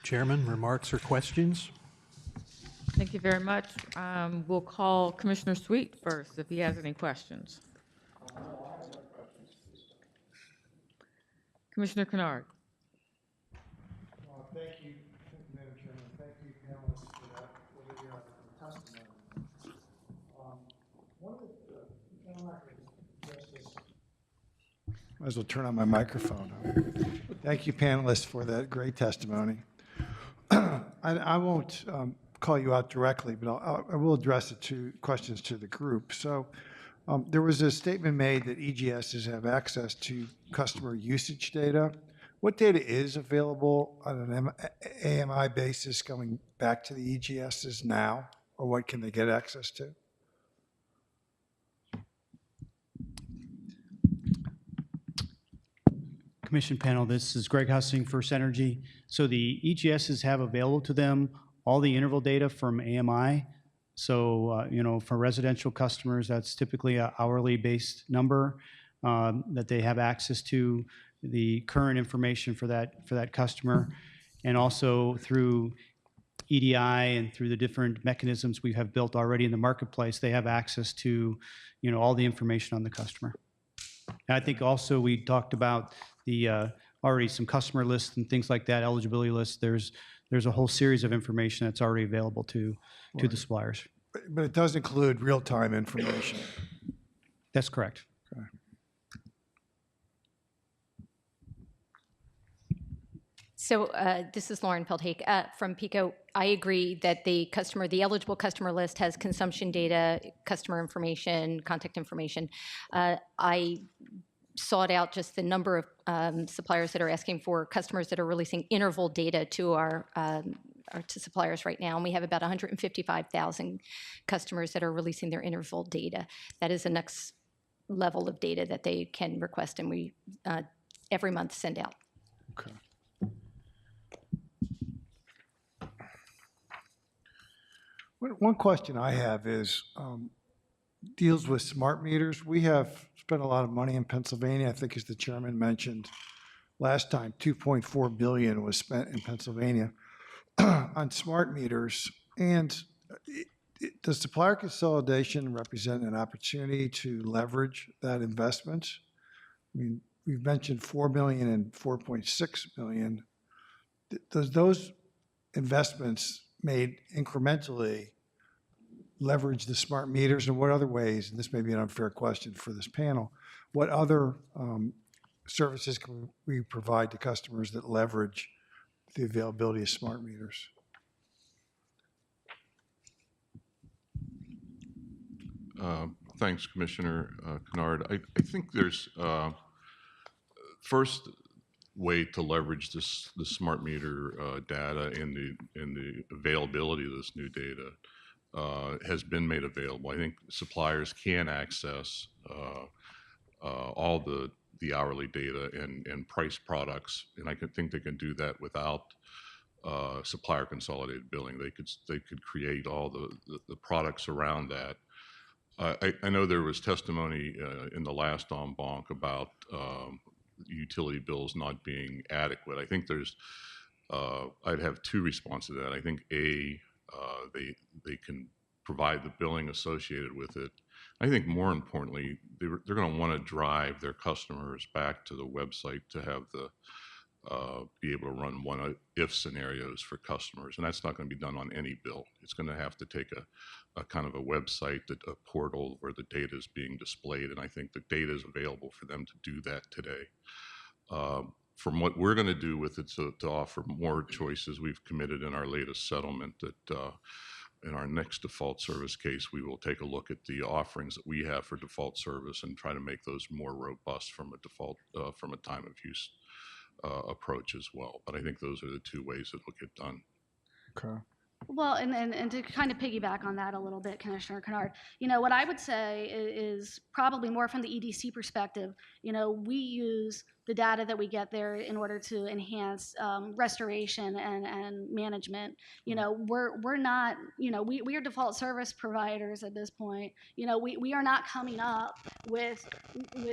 Chairman, remarks or questions? Thank you very much. We'll call Commissioner Sweet first if he has any questions. Commissioner Kennard. Thank you, Madam Chairman. Thank you, panelists, for the testimony. One of the, I'm not going to address this. Might as well turn on my microphone. Thank you, panelists, for that great testimony. I won't call you out directly, but I will address it to questions to the group. So there was a statement made that EGSs have access to customer usage data. What data is available on an AMI basis going back to the EGSs now, or what can they get access to? Commission panel, this is Greg Hussing, First Energy. So the EGSs have available to them all the interval data from AMI. So, for residential customers, that's typically an hourly based number that they have access to, the current information for that customer, and also through EDI and through the different mechanisms we have built already in the marketplace, they have access to, all the information on the customer. And I think also we talked about the already some customer lists and things like that, eligibility lists. There's a whole series of information that's already available to the suppliers. But it does include real-time information. That's correct. Okay. So this is Lauren Feldhake from PICO. I agree that the eligible customer list has consumption data, customer information, contact information. I sought out just the number of suppliers that are asking for customers that are releasing interval data to our to suppliers right now, and we have about 155,000 customers that are releasing their interval data. That is the next level of data that they can request, and we every month send out. Okay. One question I have is deals with smart meters. We have spent a lot of money in Pennsylvania. I think, as the chairman mentioned last time, $2.4 billion was spent in Pennsylvania on smart meters. And does supplier consolidation represent an opportunity to leverage that investment? I mean, we've mentioned $4 billion and $4.6 billion. Does those investments made incrementally leverage the smart meters, and what other ways, and this may be an unfair question for this panel, what other services can we provide to customers that leverage the availability of smart meters? Thanks, Commissioner Kennard. I think there's first way to leverage the smart meter data and the availability of this new data has been made available. I think suppliers can access all the hourly data and price products, and I think they can do that without supplier consolidated billing. They could create all the products around that. I know there was testimony in the last en banc about utility bills not being adequate. I think I'd have two responses to that. I think they can provide the billing associated with it. I think more importantly, they're going to want to drive their customers back to the website to have be able to run what-if scenarios for customers, and that's not going to be done on any bill. It's going to have to take a kind of a website, a portal where the data is being displayed, and I think the data is available for them to do that today. From what we're going to do with it to offer more choices, we've committed in our latest settlement that in our next default service case, we will take a look at the offerings that we have for default service and try to make those more robust from a time of use approach as well. But I think those are the two ways that will get done. Okay. Well, and to kind of piggyback on that a little bit, Commissioner Kennard, what I would say is probably more from the EDC perspective. We use the data that we get there in order to enhance restoration and management. We're not, we are default service providers at this point. We are not coming up with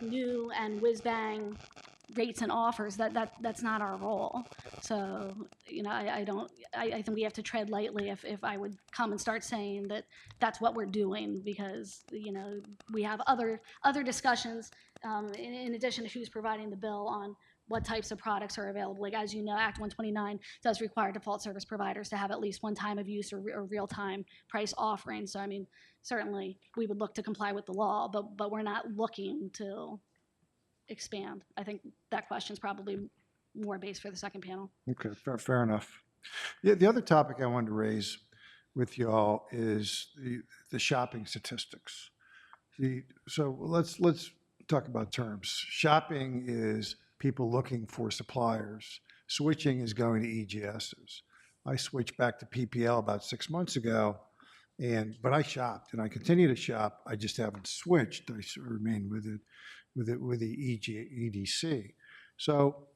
new and whiz bang rates and offers. That's not our role. So, I think we have to tread lightly if I would come and start saying that that's what we're doing, because, we have other discussions in addition to who's providing the bill on what types of products are available. Like, as you know, Act 129 does require default service providers to have at least one time of use or real-time price offering. So, I mean, certainly we would look to comply with the law, but we're not looking to expand. I think that question is probably more based for the second panel. Okay, fair enough. The other topic I wanted to raise with you all is the shopping statistics. So let's talk about terms. Shopping is people looking for suppliers. Switching is going to EGSs. I switched back to PPL about 6 months ago, but I shopped and I continue to shop. I just haven't switched. I remain with the EDC. So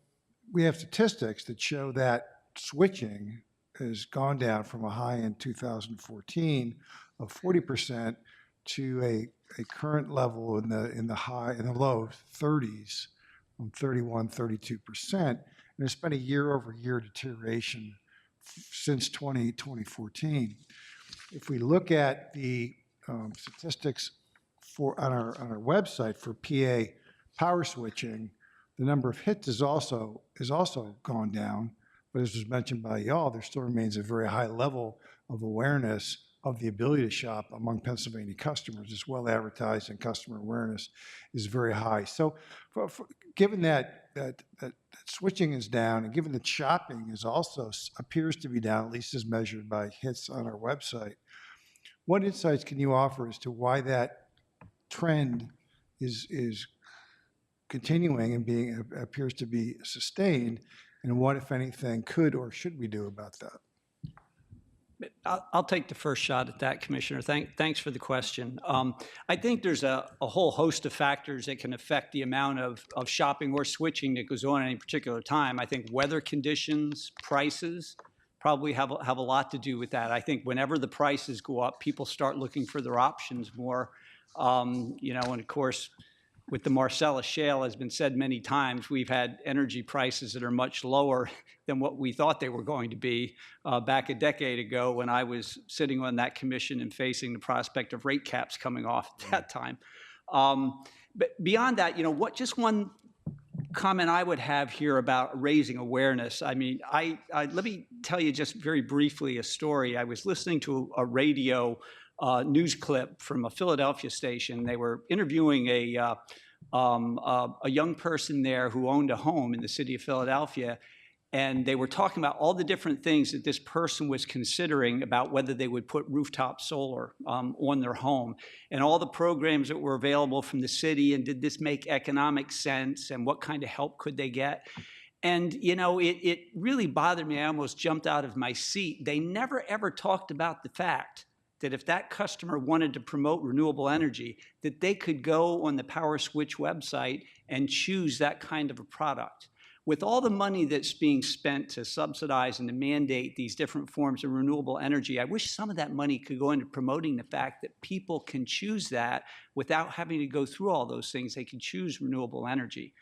we have statistics that show that switching has gone down from a high in 2014 of 40% to a current level in the low 30s, from 32%. And it's been a year-over-year deterioration since 2014. If we look at the statistics on our website for PA power switching, the number of hits is also gone down. But as was mentioned by y'all, there still remains a very high level of awareness of the ability to shop among Pennsylvania customers. It's well advertised and customer awareness is very high. So given that switching is down, and given that shopping is also appears to be down, at least as measured by hits on our website, what insights can you offer as to why that trend is continuing and appears to be sustained, and what, if anything, could or should we do about that? I'll take the first shot at that, Commissioner. Thanks for the question. I think there's a whole host of factors that can affect the amount of shopping or switching that goes on at any particular time. I think weather conditions, prices probably have a lot to do with that. I think whenever the prices go up, people start looking for their options more. And of course, with the Marcellus Shale, has been said many times, we've had energy prices that are much lower than what we thought they were going to be back a decade ago when I was sitting on that commission and facing the prospect of rate caps coming off at that time. But beyond that, just one comment I would have here about raising awareness. I mean, let me tell you just very briefly a story. I was listening to a radio news clip from a Philadelphia station. They were interviewing a young person there who owned a home in the city of Philadelphia, and they were talking about all the different things that this person was considering about whether they would put rooftop solar on their home, and all the programs that were available from the city, and did this make economic sense, and what kind of help could they get. And, it really bothered me. I almost jumped out of my seat. They never, ever talked about the fact that if that customer wanted to promote renewable energy, that they could go on the Power Switch website and choose that kind of a product. With all the money that's being spent to subsidize and to mandate these different forms of renewable energy, I wish some of that money could go into promoting the fact that people can choose that without having to go through all those things. They can choose renewable energy.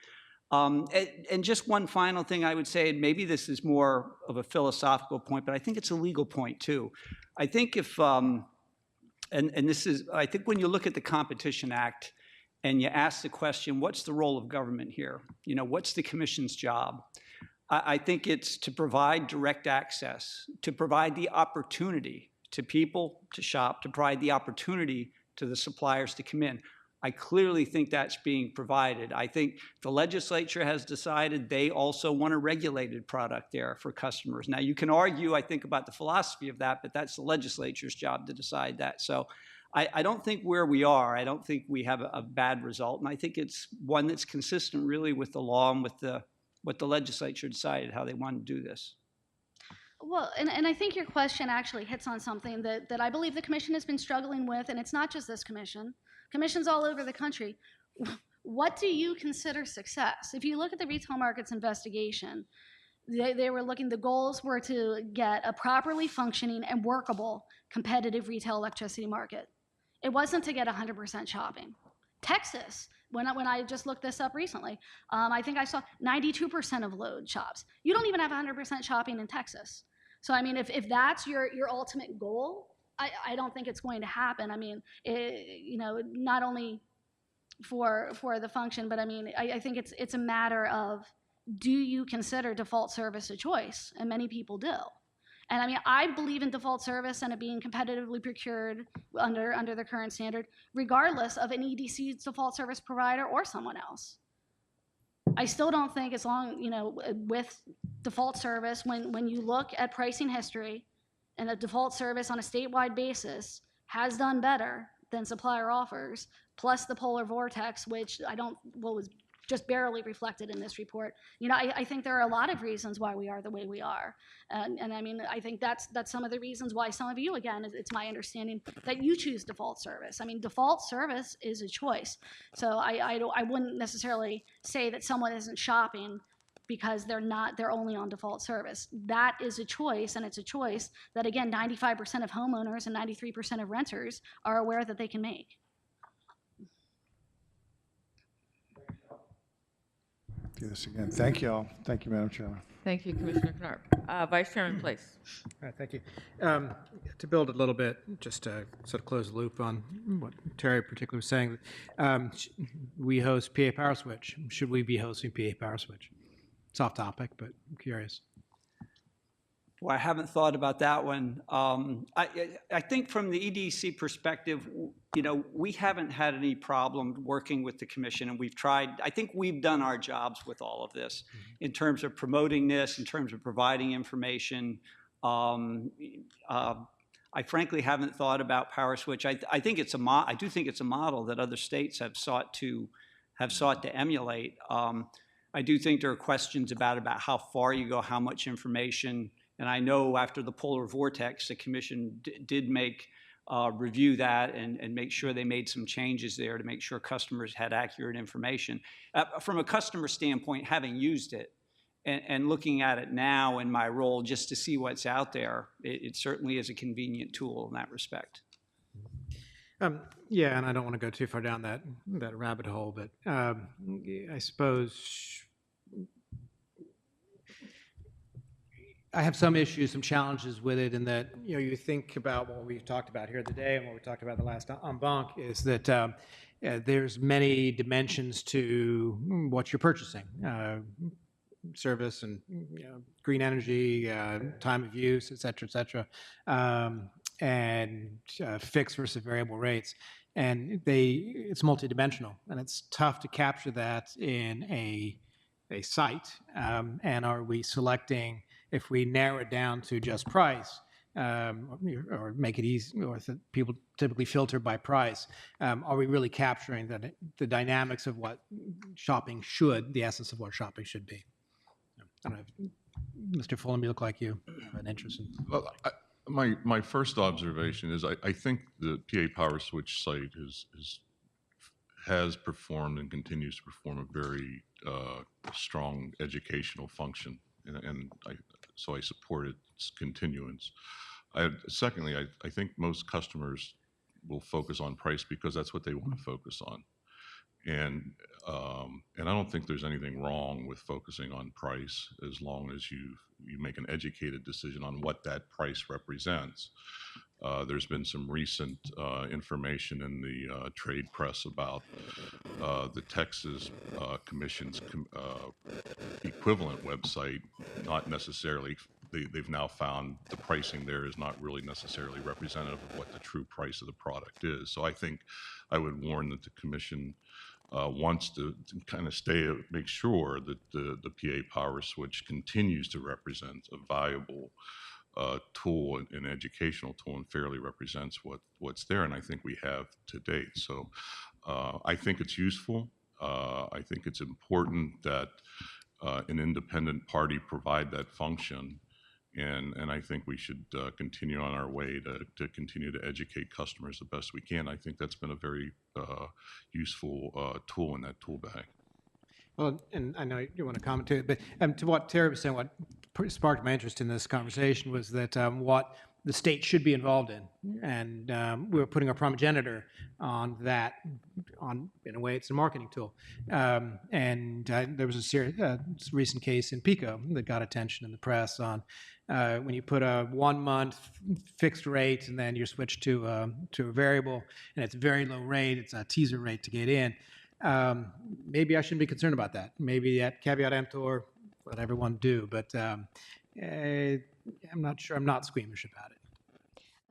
And just one final thing I would say, and maybe this is more of a philosophical point, but I think it's a legal point too. I think I think when you look at the Competition Act and you ask the question, what's the role of government here? What's the commission's job? I think it's to provide direct access, to provide the opportunity to people to shop, to provide the opportunity to the suppliers to come in. I clearly think that's being provided. I think the legislature has decided they also want a regulated product there for customers. Now, you can argue, I think, about the philosophy of that, but that's the legislature's job to decide that. So I don't think where we are, I don't think we have a bad result. And I think it's one that's consistent really with the law and with what the legislature decided how they want to do this. Well, and I think your question actually hits on something that I believe the commission has been struggling with, and it's not just this commission. Commissions all over the country. What do you consider success? If you look at the retail markets investigation, they were looking, the goals were to get a properly functioning and workable competitive retail electricity market. It wasn't to get 100% shopping. Texas When I just looked this up recently, I think I saw 92% of load shops. You don't even have 100% shopping in Texas. So I mean, if that's your ultimate goal, I don't think it's going to happen. I mean, not only for the function, but I mean, I think it's a matter of, do you consider default service a choice? And many people do. And I mean, I believe in default service and it being competitively procured under the current standard, regardless of an EDC's default service provider or someone else. I still don't think, as long, with default service, when you look at pricing history, and a default service on a statewide basis has done better than supplier offers, plus the polar vortex, which was just barely reflected in this report. I think there are a lot of reasons why we are the way we are. And I mean, I think that's some of the reasons why some of you, again, it's my understanding that you choose default service. I mean, default service is a choice. So I wouldn't necessarily say that someone isn't shopping because they're only on default service. That is a choice, and it's a choice that, again, 95% of homeowners and 93% of renters are aware that they can make. Do this again. Thank you all. Thank you, Madam Chairman. Thank you, Commissioner Kennard. Vice Chairman Place. All right, thank you. To build a little bit, just to sort of close the loop on what Terry particularly was saying, we host PA Power Switch. Should we be hosting PA Power Switch? It's off topic, but I'm curious. Well, I haven't thought about that one. I think from the EDC perspective, we haven't had any problem working with the commission, and we've tried. I think we've done our jobs with all of this in terms of promoting this, in terms of providing information. I frankly haven't thought about Power Switch. I think it's I do think it's a model that other states have sought to emulate. I do think there are questions about how far you go, how much information. And I know after the polar vortex, the commission did review that and make sure they made some changes there to make sure customers had accurate information. From a customer standpoint, having used it and looking at it now in my role just to see what's out there, it certainly is a convenient tool in that respect. Yeah, and I don't want to go too far down that rabbit hole, but I suppose I have some issues, some challenges with it, in that you think about what we've talked about here today and what we talked about the last en banc is that there's many dimensions to what you're purchasing, service and green energy, time of use, et cetera, and fixed versus variable rates, and it's multidimensional, and it's tough to capture that in a site. And are we selecting? If we narrow it down to just price, or make it easy, or people typically filter by price, are we really capturing the dynamics of what shopping the essence of what shopping should be? I don't know, Mr. Fulham, you look like you have an interest in. Well, my first observation is I think the PA Power Switch site has performed and continues to perform a very strong educational function, and so I support its continuance. Secondly, I think most customers will focus on price because that's what they want to focus on. And I don't think there's anything wrong with focusing on price as long as you make an educated decision on what that price represents. There's been some recent information in the trade press about the Texas Commission's equivalent website, not necessarily, they've now found the pricing there is not really necessarily representative of what the true price of the product is. So I think I would warn that the Commission wants to kind of make sure that the PA Power Switch continues to represent a valuable tool, an educational tool, and fairly represents what's there, and I think we have to date. So I think it's useful. I think it's important that an independent party provide that function, and I think we should continue on our way to continue to educate customers the best we can. I think that's been a very useful tool in that tool bag. Well, and I know you want to comment to it, but to what Terry was saying, what sparked my interest in this conversation was that what the state should be involved in. And we were putting our promogenitor on that, in a way, it's a marketing tool. There was a recent case in Pico that got attention in the press on when you put a 1 month fixed rate and then you're switched to a variable, and it's a very low rate, it's a teaser rate to get in. Maybe I shouldn't be concerned about that. Maybe at caveat emptor, let everyone do, but I'm not sure. I'm not squeamish about it.